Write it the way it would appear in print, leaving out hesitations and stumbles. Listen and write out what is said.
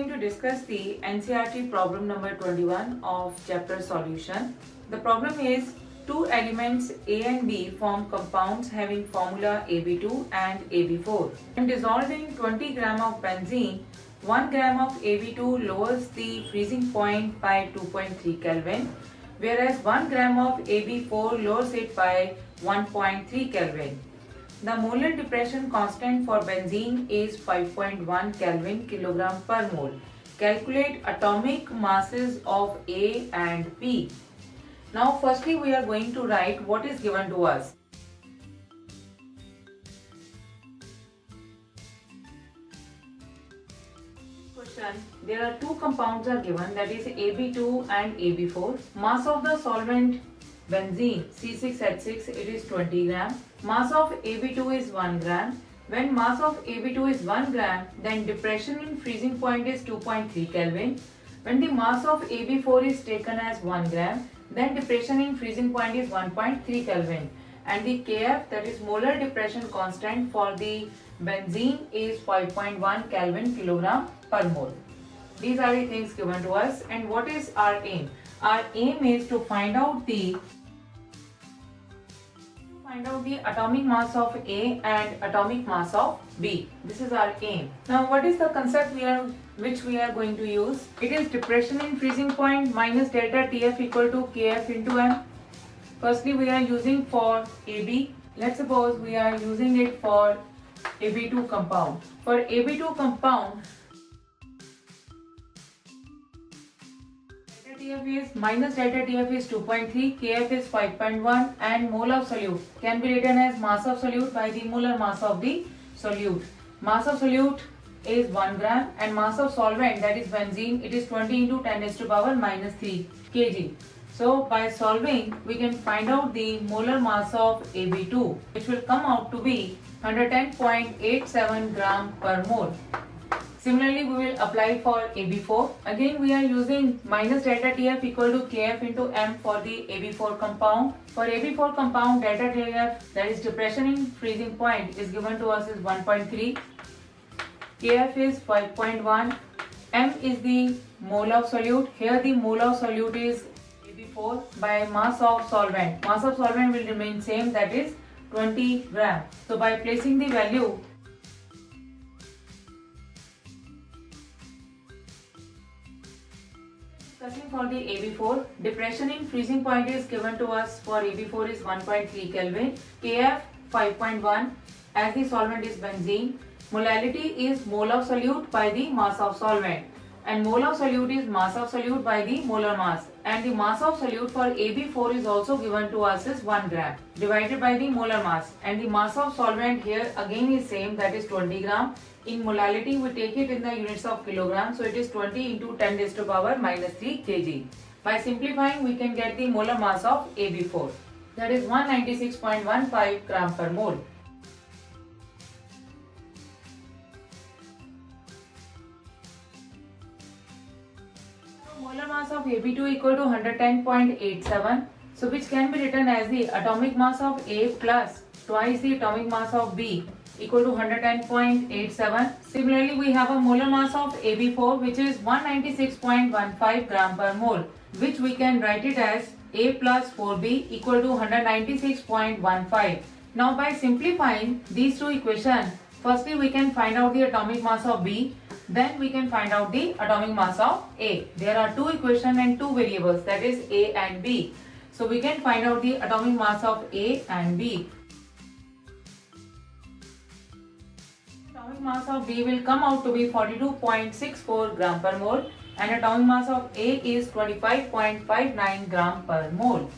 going to discuss the NCERT problem number 21 of chapter solution. The problem is two elements A and B form compounds having formula AB2 and AB4. When dissolved in 20 gram of benzene, 1 gram of AB2 lowers the freezing point by 2.3 Kelvin, whereas 1 gram of AB4 lowers it by 1.3 Kelvin. The molar depression constant for benzene is 5.1 Kelvin kilogram per mole. Calculate atomic masses of A and B. Now firstly we are going to write what is given to us. Question. There are two compounds are given, that is AB2 and AB4. Mass of the solvent benzene C6H6, it is 20 gram. Mass of AB2 is 1 gram. When mass of AB2 is 1 gram, then depression in freezing point is 2.3 Kelvin. When the mass of AB4 is taken as 1 gram, then depression in freezing point is 1.3 Kelvin. And the Kf, that is molar depression constant for the benzene, is 5.1 Kelvin kilogram per mole. These are the things given to us. And what is our aim? Our aim is to find out the atomic mass of A and atomic mass of B. This is our aim. Now what is the concept which we are going to use? It is depression in freezing point minus delta Tf equal to Kf into m. Firstly we are using for AB. Let's suppose we are using it for AB2 compound. For AB2 compound, Tf is minus delta Tf is 2.3, Kf is 5.1, and mole of solute can be written as mass of solute by the molar mass of the solute. Mass of solute is 1 gram and mass of solvent, that is benzene, it is 20 into 10 raised to power minus 3 kg. So by solving we can find out the molar mass of AB2, which will come out to be 110.87 gram per mole. Similarly, we will apply for AB4. Again, we are using minus delta Tf equal to Kf into m for the AB4 compound. For AB4 compound, delta Tf, that is depression in freezing point, is given to us as 1.3. Kf is 5.1. M is the mole of solute. Here the mole of solute is AB4 by mass of solvent. Mass of solvent will remain same, that is 20 gram. So by placing the value, discussing for the AB4, depression in freezing point is given to us for AB4 is 1.3 Kelvin, Kf 5.1, as the solvent is benzene. Molality is mole of solute by the mass of solvent, and mole of solute is mass of solute by the molar mass, and the mass of solute for AB4 is also given to us as 1 gram divided by the molar mass, and the mass of solvent here again is same, that is 20 gram. In molality we take it in the units of kilogram, so it is 20 into 10 raised to power minus 3 kg. By simplifying we can get the molar mass of AB4, that is 196.15 gram per mole. Molar mass of AB2 equal to 110.87, so which can be written as the atomic mass of A plus twice the atomic mass of B equal to 110.87. Similarly, we have a molar mass of AB4 which is 196.15 gram per mole, which we can write it as A plus 4B equal to 196.15. Now by simplifying these two equations, firstly we can find out the atomic mass of B, then we can find out the atomic mass of A. There are two equations and two variables, that is A and B. So we can find out the atomic mass of A and B. Atomic mass of B will come out to be 42.64 gram per mole, and atomic mass of A is 25.59 gram per mole.